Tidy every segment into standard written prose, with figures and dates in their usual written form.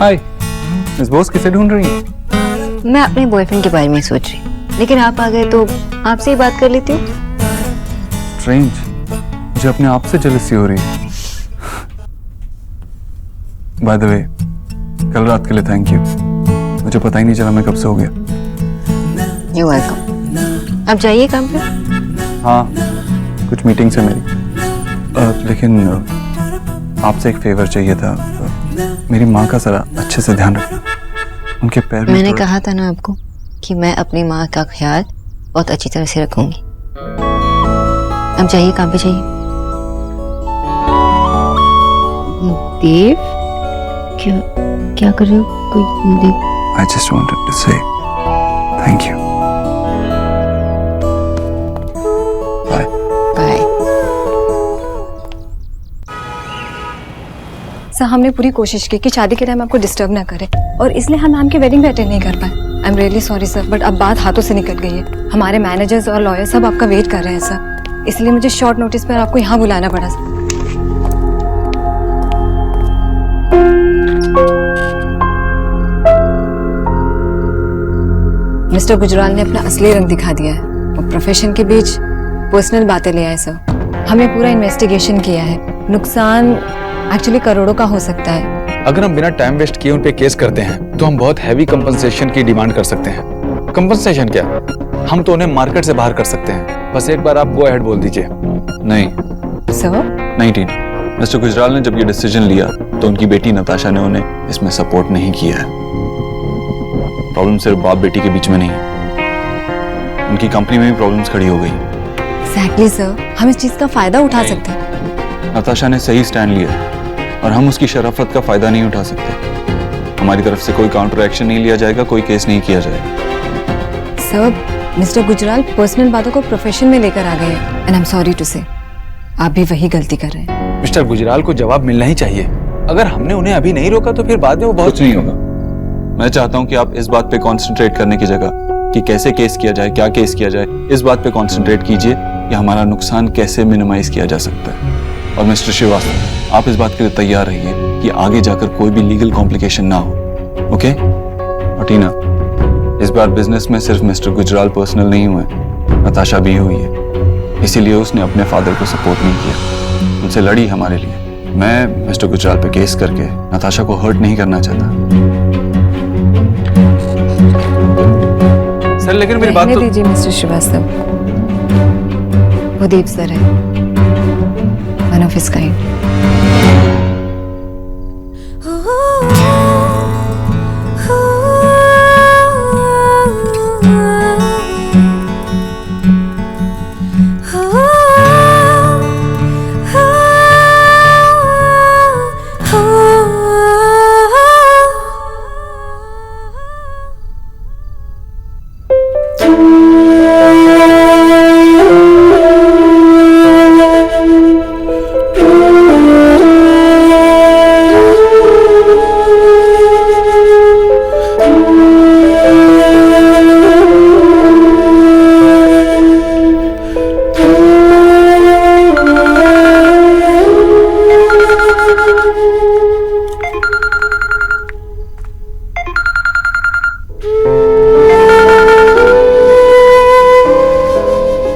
हाय, इस बॉस किसे ढूंढ रही हैं? मैं अपने बॉयफ्रेंड के बारे में सोच रही, लेकिन आप आ गए तो आपसे ही बात कर लेती हूँ। स्ट्रेंज, मुझे अपने आप से जेलसी हो रही है। बाय द वे, कल रात के लिए थैंक यू। मुझे पता ही नहीं चला मैं कब से हो गया। You welcome. अब जाइए काम पे। हाँ, कुछ मीटिंग्स है मेरी। लेकिन आपसे एक फेवर चाहिए था। मेरी माँ का जरा अच्छे से ध्यान रखना। उनके पैर में मैंने कहा था ना आपको कि मैं अपनी माँ का ख्याल बहुत अच्छी तरह से रखूंगी। अब जाइए काम पे जाइए। देव, क्या कर रहे हो? कोई देव? I just wanted to say thank you. Bye. Bye. Sir, हमने पूरी कोशिश की कि शादी के टाइम आपको डिस्टर्ब ना करें और इसलिए हम मैम की वेडिंग भी अटेंड नहीं कर पाए। I am really sorry sir, but अब बात हाथों से निकल गई है। हमारे मैनेजर्स और लॉयर सब आपका वेट कर रहे हैं सर, इसलिए मुझे शॉर्ट नोटिस पर आपको यहाँ बुलाना पड़ा सर। मिस्टर गुजराल ने अपना असली रंग दिखा दिया है और प्रोफेशन के बीच पर्सनल बातें ले आए सर। हमने पूरा इन्वेस्टिगेशन किया है। नुकसान एक्चुअली करोड़ों का हो सकता है। अगर हम बिना टाइम वेस्ट किए उन पे केस करते हैं तो हम बहुत हैवी कंपनसेशन की डिमांड कर सकते हैं। कंपनसेशन क्या, हम तो उन्हें मार्केट से बाहर कर सकते हैं। बस एक बार आप गो अहेड बोल दीजिए। नहीं सर, नहीं टीना, मिस्टर गुजराल ने जब ये डिसीजन लिया तो उनकी बेटी नताशा ने उन्हें इसमें सपोर्ट नहीं किया है। प्रॉब्लम सिर्फ बाप बेटी के बीच में नहीं है, उनकी कंपनी में भी प्रॉब्लम्स खड़ी हो गई। एग्जैक्टली सर, हम इस चीज का फायदा उठा सकते हैं। नताशा ने सही स्टैंड लिया और हम उसकी शराफत का फायदा नहीं उठा सकते। हमारी तरफ से कोई काउंटर एक्शन नहीं लिया जाएगा, कोई केस नहीं किया जाएगा। सर, मिस्टर गुजराल पर्सनल बातों को प्रोफेशन में लेकर आ गए and I am sorry to say आप भी वही गलती कर रहे हैं। मिस्टर गुजराल को जवाब मिलना ही चाहिए। अगर हमने उन्हें अभी नहीं रोका तो फिर बाद में वो बहुत कुछ नहीं होगा। मैं चाहता हूं कि आप इस बात पे कंसंट्रेट करने की जगह कि कैसे केस किया जाए, क्या केस किया जाए, इस बात पे कंसंट्रेट कीजिए कि हमारा नुकसान कैसे मिनिमाइज किया जा सकता है। और मिस्टर श्रीवास्तव, आप इस बात के लिए तैयार रहिए कि आगे जाकर कोई भी लीगल कॉम्प्लिकेशन ना हो। ओके? और टीना, इस बार बिजनेस में सिर्फ मिस्टर गुजराल पर्सनल नहीं हुए, नताशा भी हुई है। इसीलिए उसने अपने फादर को सपोर्ट नहीं किया, उनसे लड़ी हमारे लिए। मैं मिस्टर गुजराल पे केस करके नताशा को हर्ट नहीं करना चाहता। सर, लेकिन मेरी बात तो दीजिए मिस्टर श्रीवास्तव, वो दीप सर है, one of his kind.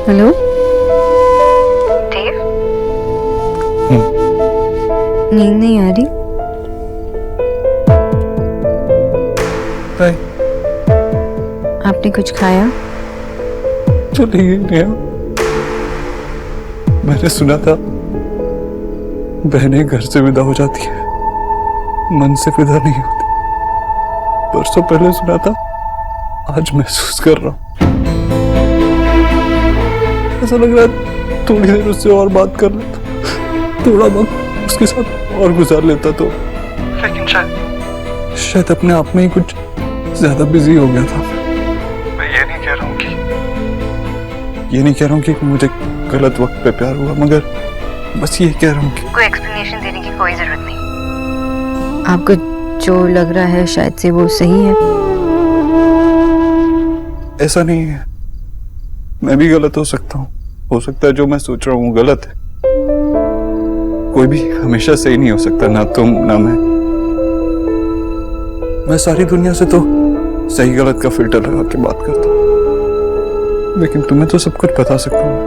Hello Dev, नींद नहीं आ रही? आपने कुछ खाया? तो नहीं, मैंने सुना था बहनें घर से विदा हो जाती है, मन से विदा नहीं होती। परसों पहले सुना था, आज महसूस कर रहा हूं। ऐसा लग रहा है थोड़ी देर उससे और बात कर लेता, थोड़ा वक्त उसके साथ और गुजार लेता तो। लेकिन शायद अपने आप में ही कुछ ज्यादा बिजी हो गया था। मैं ये नहीं कह रहा हूँ कि मुझे गलत वक्त पे प्यार हुआ, मगर बस ये कह रहा हूँ कि कोई एक्सप्लेनेशन देने की कोई जरूरत नहीं। आपको जो लग रहा है शायद से वो सही है। ऐसा नहीं है, मैं भी गलत हो सकता हूँ। हो सकता है जो मैं सोच रहा हूँ गलत है। कोई भी हमेशा सही नहीं हो सकता, ना तुम ना मैं। मैं सारी दुनिया से तो सही गलत का फिल्टर लगा के बात करता हूँ, लेकिन तुम्हें तो सब कुछ बता सकता हूँ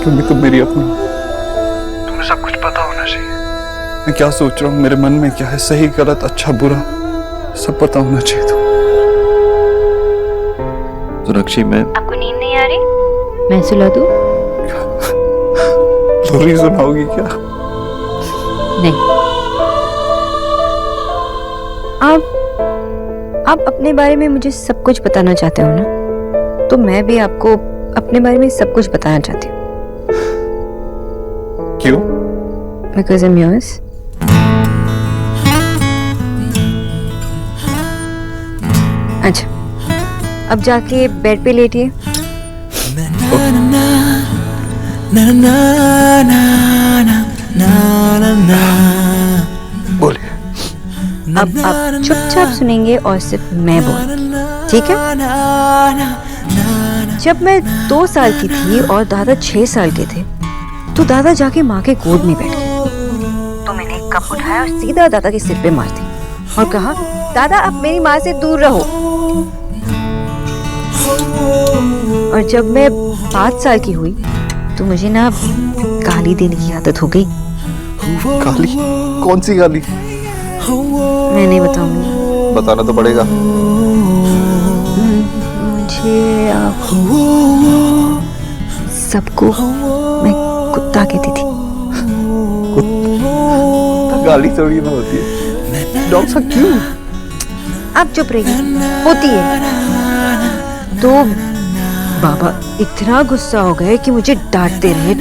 क्योंकि तुम मेरी अपनी हो। तुम्हें सब कुछ पता होना चाहिए, मैं क्या सोच रहा हूँ, मेरे मन में क्या है, सही गलत अच्छा बुरा सब पता होना चाहिए। तो रक्षी, मैं आपको नींद नहीं आ रही? मैं सुला दूं? लोरी सुनाओगी क्या? नहीं। आप अपने बारे में मुझे सब कुछ बताना चाहते हो ना, तो मैं भी आपको अपने बारे में सब कुछ बताना चाहती हूँ। क्यों? Because I'm yours. अच्छा, अब जाके बेड पे लेटिए। बोलिए। अब आप चुपचाप सुनेंगे और सिर्फ मैं बोल, ठीक है? जब मैं 2 साल की थी और दादा 6 साल के थे, तो दादा जाके माँ के गोद में बैठ गए। तो मैंने एक कप उठाया और सीधा दादा के सिर पे मार दी और कहा, दादा आप मेरी माँ से दूर रहो। और जब मैं 5 साल की हुई तो मुझे ना गाली देने की आदत हो गई। गाली? कौन सी गाली? मैं नहीं बताऊंगी। बताना तो पड़ेगा। मुझे सबको मैं कुत्ता कहती थी। गाली थोड़ी ना होती है। डॉग सा क्यों? आप चुप रहिए, होती है। तो बाबा इतना गुस्सा हो गए कि मुझे डांटते रहे।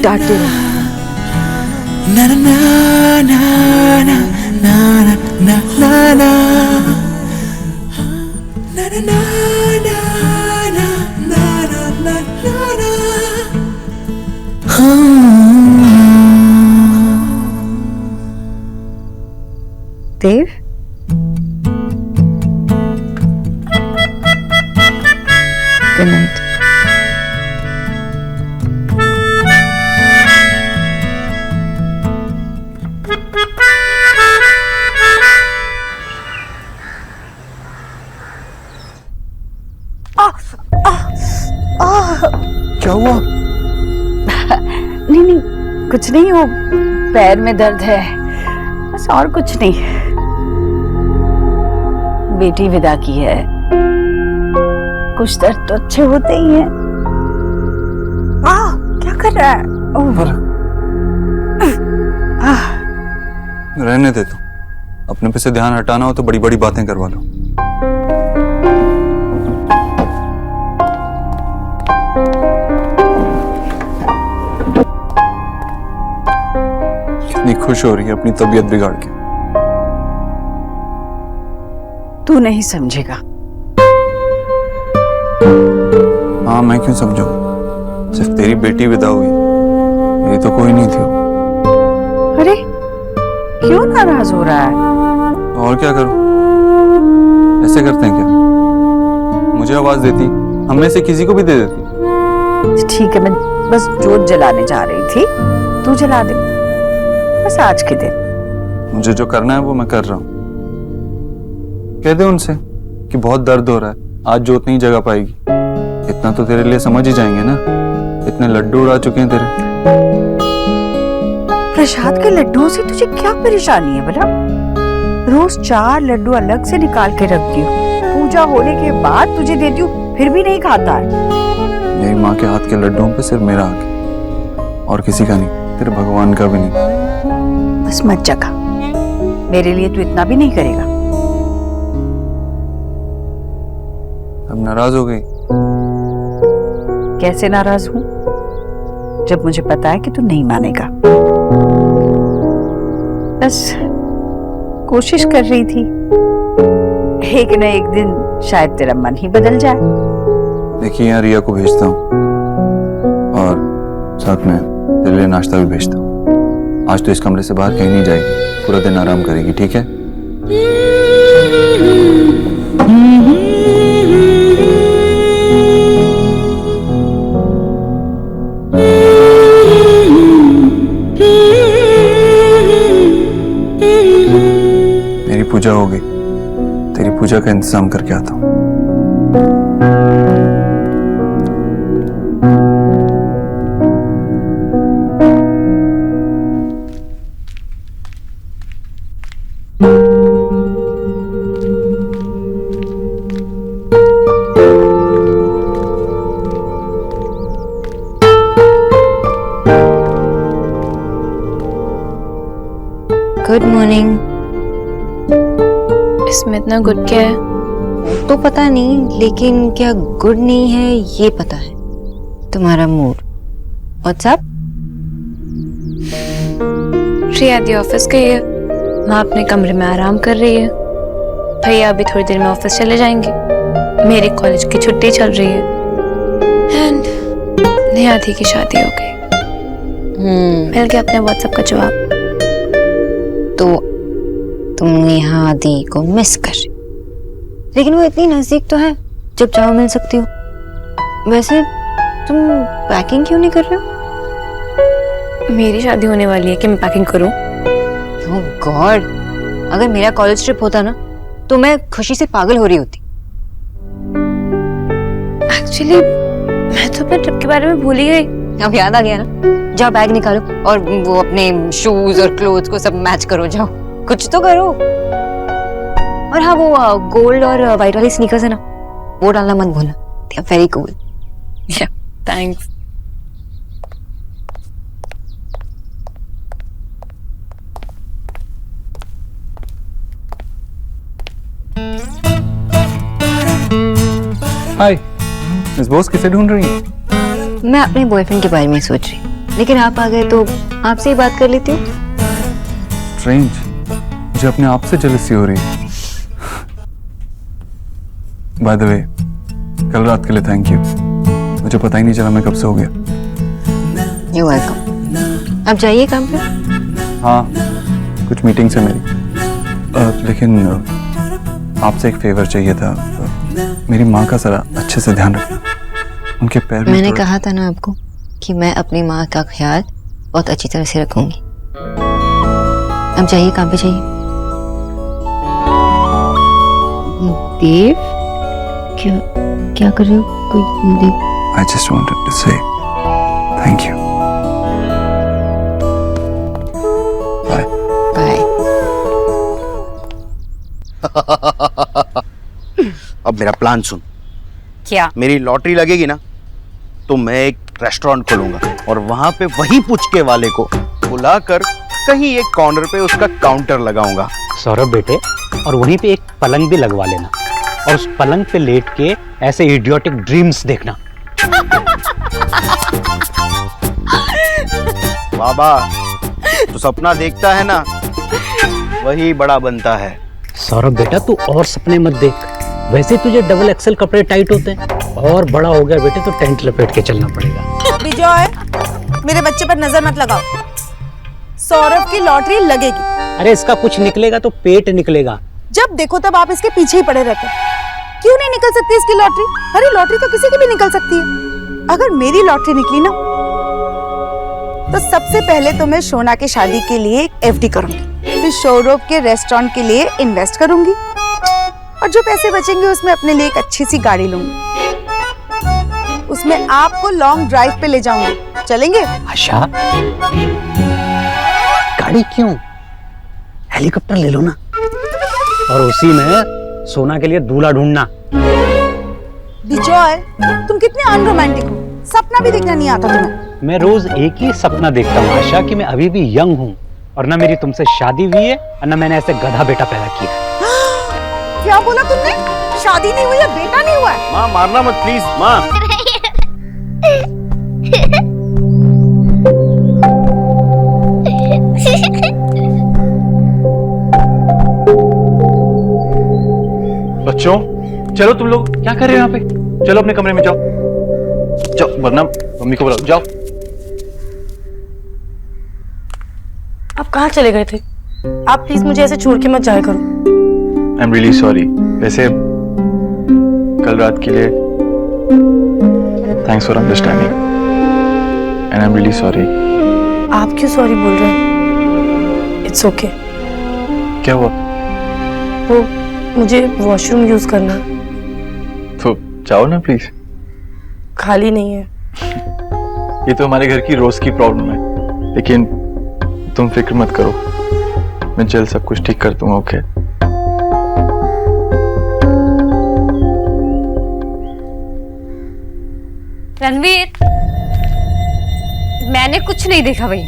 देव, गुड नाइट। क्या हुआ? नहीं, कुछ नहीं, वो पैर में दर्द है, बस और कुछ नहीं। बेटी विदा की है, कुछ दर्द तो अच्छे होते ही हैं। क्या कर रहा है? रहने दे तू, अपने पे से ध्यान हटाना हो तो बड़ी बड़ी बातें करवा लो। कितनी खुश हो रही है अपनी तबीयत बिगाड़ के। तू नहीं समझेगा। हाँ, मैं क्यों समझूं? सिर्फ तेरी बेटी विदा हुई, मेरी तो कोई नहीं थी। अरे क्यों नाराज हो रहा है? तो और क्या करूं? ऐसे करते हैं क्या? मुझे आवाज देती, हम में से किसी को भी दे देती। ठीक है, मैं बस जोत जलाने जा रही थी, तू जला दे बस आज के दिन। मुझे जो करना है वो मैं कर रहा हूँ। कह दे उनसे कि बहुत दर्द हो रहा है, आज जोत नहीं जगा पाएगी। इतना तो तेरे लिए समझ ही जाएंगे ना, इतने लड्डू उड़ा चुके हैं तेरे। प्रसाद के लड्डुओं से तुझे क्या परेशानी है भला? रोज 4 लड्डू अलग से निकाल के रखती हूँ, पूजा होने के बाद तुझे देती हूँ, फिर भी नहीं खाता है। मेरी माँ के हाथ के लड्डुओं पे सिर्फ मेरा हक है और किसी का नहीं, तेरे भगवान का भी नहीं। बस मत जगा, मेरे लिए तू इतना भी नहीं करेगा। अब नाराज हो गई? कैसे नाराज हूं, जब मुझे पता है कि तू नहीं मानेगा। बस कोशिश कर रही थी, एक न एक दिन शायद तेरा मन ही बदल जाए। देखिए, यहाँ रिया को भेजता हूँ और साथ में तेरे लिए नाश्ता भी भेजता हूँ। आज तो इस कमरे से बाहर कहीं नहीं जाएगी, पूरा दिन आराम करेगी, ठीक है? मेरी पूजा हो गई, तेरी पूजा का इंतजाम करके आता हूँ। Good morning. इसमें इतना गुड क्या है? तो पता नहीं, लेकिन क्या गुड नहीं है ये पता है। तुम्हारा mood. WhatsApp? Shreya the office गई है, माँ अपने कमरे में आराम कर रही है, भैया अभी थोड़ी देर में ऑफिस चले जाएंगे, मेरे कॉलेज की छुट्टी चल रही है, एंड निहादी की शादी हो गई। मिल गया अपने व्हाट्सएप का जवाब। तो तुम निहादी को मिस कर रही, लेकिन वो इतनी नजदीक तो है, जब चाहो मिल सकती हो। वैसे तुम पैकिंग क्यों नहीं कर रहे हो? मेरी शादी होने वाली है कि मैं पैकिंग करूं? ओह गॉड, अगर मेरा कॉलेज ट्रिप होता ना तो मैं खुशी से पागल हो रही होती। एक्चुअली मैं तो अपने ट्रिप के बारे में भूल ही गई। अब याद आ गया ना, जाओ बैग निकालो और वो अपने शूज और क्लोथ्स को सब मैच करो। जाओ कुछ तो करो। और हाँ, वो गोल्ड और व्हाइट वाली स्नीकर्स है ना, वो डालना मत भूलना। They are very cool. Thanks. Hi Miss Bose, किसे ढूंढ रही हैं? मैं अपने बॉयफ्रेंड के बारे में सोच रही, लेकिन आप आ गए तो आपसे ही बात कर लेती हूँ। स्ट्रेंज, मुझे अपने आप से जेलसी हो रही है। बाय द वे, कल रात के लिए थैंक यू। मुझे पता ही नहीं चला मैं कब से हो गया। You welcome. अब जाइए काम पे। हाँ, कुछ मीटिंग्स है मेरी। लेकिन आपसे एक फेवर चाहिए था। मेरी माँ का जरा अच्छे से ध्यान रखना। उनके पैर में मैंने कहा था ना आपको कि मैं अपनी माँ का ख्याल बहुत अच्छी तरह से रखूंगी। अब जाइए काम पे जाइए। देव, क्या कर रहे हो? कोई देव? I just wanted to say thank you. Bye. Bye. अब मेरा प्लान सुन। क्या? मेरी लॉटरी लगेगी ना तो मैं एक रेस्टोरेंट खोलूंगा और वहां पे वही पुचके वाले को बुलाकर कहीं एक कॉर्नर पे उसका काउंटर लगाऊंगा। सौरभ बेटे, और वहीं पे एक पलंग भी लगवा लेना और उस पलंग पे लेट के ऐसे इडियोटिक ड्रीम्स देखना। बाबा, तो सपना देखता है ना, वही बड़ा बनता है। सौरभ बेटा, तू और सपने मत देख। वैसे तुझे डबल एक्सेल कपड़े टाइट होते हैं, और बड़ा हो गया बेटे तो टेंट लपेट के चलना पड़ेगा। विजय, मेरे बच्चे पर नजर मत लगाओ। सौरभ की लॉटरी लगेगी। अरे इसका कुछ निकलेगा तो पेट निकलेगा। जब देखो तब आप इसके पीछे ही पड़े रहते हैं। क्यों नहीं निकल सकती इसकी लॉटरी? अरे लॉटरी तो किसी की भी निकल सकती है। अगर मेरी लॉटरी निकली ना तो सबसे पहले तो मैं शोना की शादी के लिए एक एफडी करूंगी, फिर सौरभ के रेस्टोरेंट के लिए इन्वेस्ट करूंगी, और जो पैसे बचेंगे उसमें अपने लिए एक अच्छी सी गाड़ी लूंगी। उसमें आपको लॉन्ग ड्राइव पे ले जाऊंगी। चलेंगे? आशा, गाड़ी क्यों, हेलीकॉप्टर ले लो ना, और उसी में सोना के लिए दूल्हा ढूंढना। विजय, तुम कितने अनरोमांटिक हो। सपना भी देखना नहीं आता तुम्हें। मैं रोज एक ही सपना देखता हूँ आशा, कि मैं अभी भी यंग हूँ और ना मेरी तुमसे शादी हुई है और ना मैंने ऐसे गधा बेटा पैदा किया। क्या बोला तुमने? शादी नहीं हुई है, बेटा नहीं हुआ है? माँ मारना मत प्लीज। माँ बच्चों, चलो तुम लोग क्या कर रहे हो यहाँ पे? चलो अपने कमरे में जाओ, जाओ, वरना मम्मी को बुलाओ। जाओ। आप कहाँ चले गए थे? आप प्लीज मुझे ऐसे छोड़ के मत जाया करो। I am really sorry. वैसे कल रात के लिए thanks for understanding, and I am really sorry. आप क्यों सॉरी बोल रहे हैं? It's okay. क्या हुआ? वो मुझे वॉशरूम यूज करना तो जाओ ना प्लीज। खाली नहीं है। ये तो हमारे घर की रोज की प्रॉब्लम है, लेकिन तुम फिक्र मत करो, मैं जल्द सब कुछ ठीक कर दूंगा। ओके? रणवीर, मैंने कुछ नहीं देखा भाई।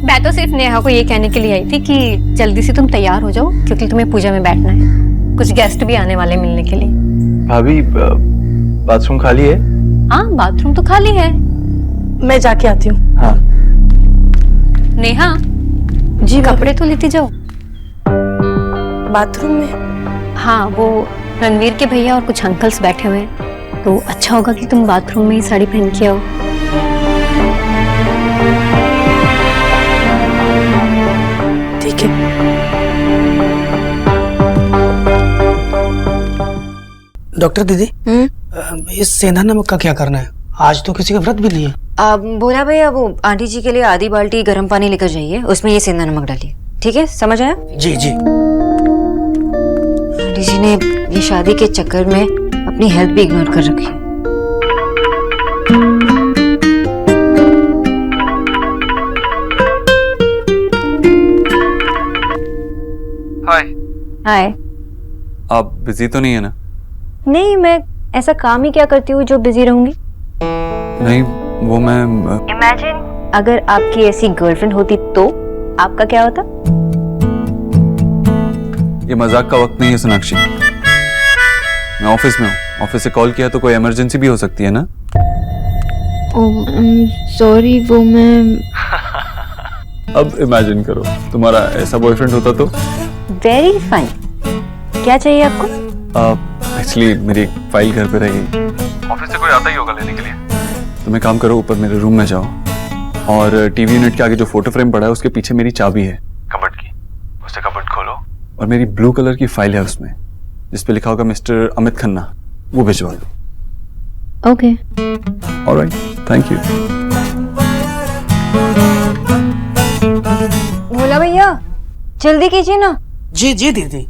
मैं तो सिर्फ नेहा को ये कहने के लिए आई थी कि जल्दी से तुम तैयार हो जाओ, क्योंकि तुम्हें पूजा में बैठना है। कुछ गेस्ट भी आने वाले मिलने के लिए। भाभी, बाथरूम खाली है? हाँ, बाथरूम तो खाली है। मैं जाके आती हूँ। हाँ। नेहा जी, कपड़े तो लेती जाओ। बाथरूम में? हाँ, वो रणवीर के भैया और कुछ अंकल्स बैठे हुए हैं, तो अच्छा होगा कि तुम बाथरूम में ही साड़ी पहन के आओ। ठीक है। डॉक्टर दीदी, इस सेंधा नमक का क्या करना है? आज तो किसी का व्रत भी नहीं है। बोला भैया वो आंटी जी के लिए आधी बाल्टी गर्म पानी लेकर जाइए, उसमें ये सेंधा नमक डालिए। ठीक है, समझ आया? जी जी। आंटी जी ने ये शादी के चक्कर में अपनी हेल्थ भी इग्नोर कर रखी है। हाय। आप बिजी तो नहीं है ना? नहीं, मैं ऐसा काम ही क्या करती हूँ जो बिजी रहूंगी। नहीं, वो मैं इमेजिन अगर आपकी ऐसी गर्लफ्रेंड होती तो आपका क्या होता? ये मजाक का वक्त नहीं है सोनाक्षी, मैं ऑफिस में हूँ। ऑफिस से कॉल किया तो कोई इमरजेंसी भी हो सकती है ना? सॉरी, वो मैं अब इमेजिन करो तुम्हारा ऐसा बॉयफ्रेंड होता तो। Very fine. क्या चाहिए आपको? एक्चुअली मेरी फाइल घर पे रह गई, ऑफिस से कोई आता ही होगा लेने के लिए। तुम एक काम करो, ऊपर मेरे रूम में जाओ और टीवी यूनिट के आगे जो फोटो फ्रेम पड़ा है उसके पीछे मेरी चाबी है कबर्ड की, उससे कबर्ड खोलो और मेरी ब्लू कलर की फाइल है उसमें जिसपे लिखा होगा मिस्टर अमित खन्ना, वो भिजवा दो। Okay. Alright, thank you. Bhola भैया जल्दी कीजिए ना। जी जी दीदी।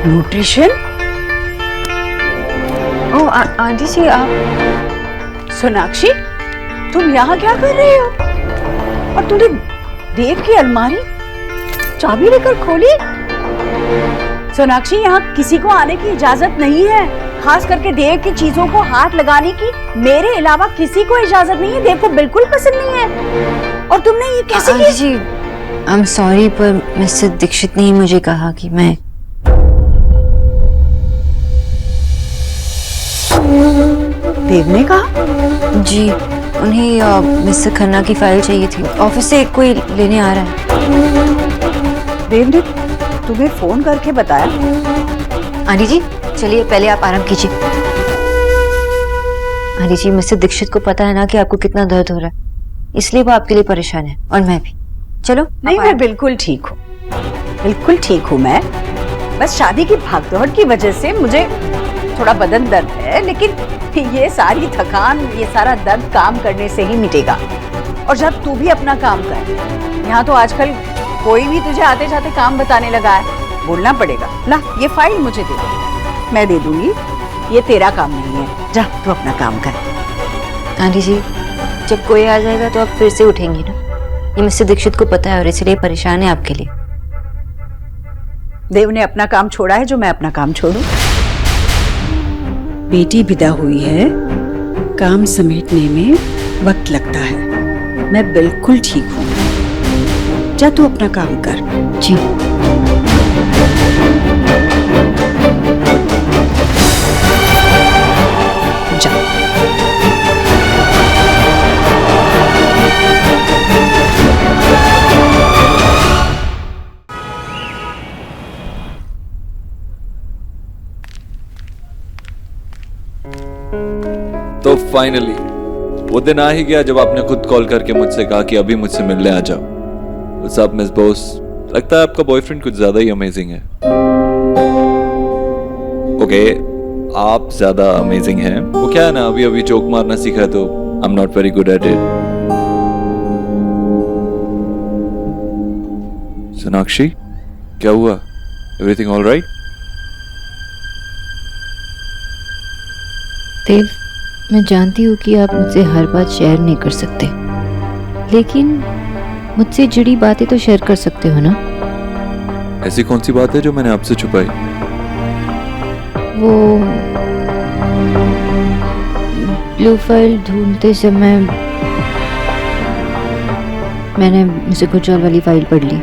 न्यूट्रिशन? ओ आंटी जी, आप सोनाक्षी, तुम यहाँ क्या कर रहे हो? और तूने देव की अलमारी चाबी लेकर खोली? सोनाक्षी, यहाँ किसी को आने की इजाजत नहीं है, खास करके देव की चीजों को हाथ लगाने की मेरे अलावा किसी को इजाजत नहीं है। देव को बिल्कुल पसंद नहीं है। और तुमने ये कैसे auntie ji, I am sorry, पर मिस्टर दीक्षित ने मुझे कहा कि मैं देव ने कहा? जी, उन्हें मिस्टर खन्ना की फाइल चाहिए थी, ऑफिस से कोई लेने आ रहा है। देव ने तुम्हें फोन करके बताया? आंटी जी चलिए, पहले आप आराम कीजिए। आंटी जी, मिस्टर दीक्षित को पता है ना कि आपको कितना दर्द हो रहा है, इसलिए वो आपके लिए परेशान है और मैं भी। चलो। नहीं, मैं बिल्कुल ठीक हूँ, बिल्कुल ठीक हूँ मैं। बस शादी की भागदौड़ की वजह से मुझे थोड़ा बदन दर्द है, लेकिन ये सारी थकान, ये सारा दर्द काम करने से ही मिटेगा। और जब तू भी अपना काम कर, यहाँ तो आजकल कोई भी तुझे आते जाते काम बताने लगा है, बोलना पड़ेगा। ला, ये फाइल मुझे दे दो, मैं दे दूंगी, ये तेरा काम नहीं है। जा तू अपना काम कर। आंटी जी, जब कोई आ जाएगा तो आप फिर से उठेंगी ना? ये मिस्टर दीक्षित को पता है और इसलिए परेशान है आपके लिए। देव ने अपना काम छोड़ा है, जो मैं अपना काम छोड़ूं? बेटी विदा हुई है, काम समेटने में वक्त लगता है। मैं बिल्कुल ठीक हूँ, जा तू अपना काम कर। जी। तो फाइनली वो दिन आ ही गया जब आपने खुद कॉल करके मुझसे कहा कि अभी मुझसे मिलने आ जाओ। What's up, miss Bose? लगता है आपका बॉयफ्रेंड कुछ ज्यादा ही अमेजिंग है। ओके, आप ज्यादा अमेजिंग हैं। वो क्या है ना, अभी अभी जोक मारना सीखा है तो I am not very good at it. Sonakshi, क्या हुआ? Everything all right? देव, मैं जानती हूँ कि आप मुझसे हर बात शेयर नहीं कर सकते, लेकिन मुझसे जुड़ी बातें तो शेयर कर सकते हो ना? ऐसी कौन सी बात है जो मैंने आपसे छुपाई? वो ब्लू फाइल ढूंढते समय मैंने मुझसे कुछ और वाली फाइल पढ़ ली।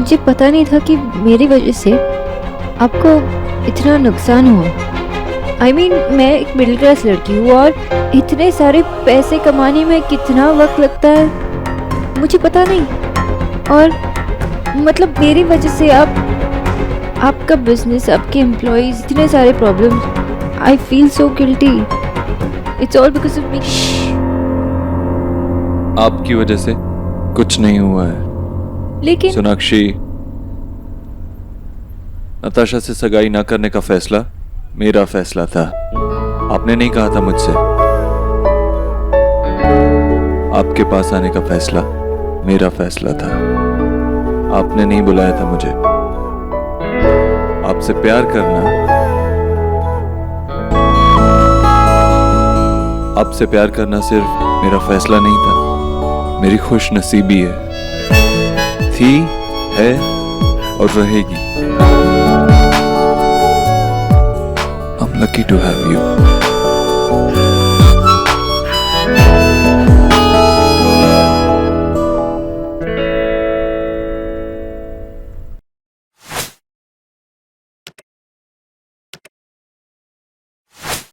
मुझे पता नहीं था कि मेरी वजह से आपको इतना नुकसान हुआ। I mean, मैं एक मिडिल क्लास लड़की हूँ और इतने सारे पैसे कमाने में कितना वक्त लगता है मुझे पता नहीं। और मतलब मेरी वजह से आपका बिजनेस, आपके एम्प्लॉइज, इतने सारे problems. I feel so guilty. It's all because of me. आपकी वजह से कुछ नहीं हुआ है। लेकिन सोनाक्षी, नताशा से सगाई ना करने का फैसला मेरा फैसला था। आपने नहीं कहा था मुझसे। आपके पास आने का फैसला मेरा फैसला था। आपने नहीं बुलाया था मुझे। आपसे प्यार करना, आपसे प्यार करना सिर्फ मेरा फैसला नहीं था, मेरी खुश नसीबी है। थी, है और रहेगी। I'm lucky to have you.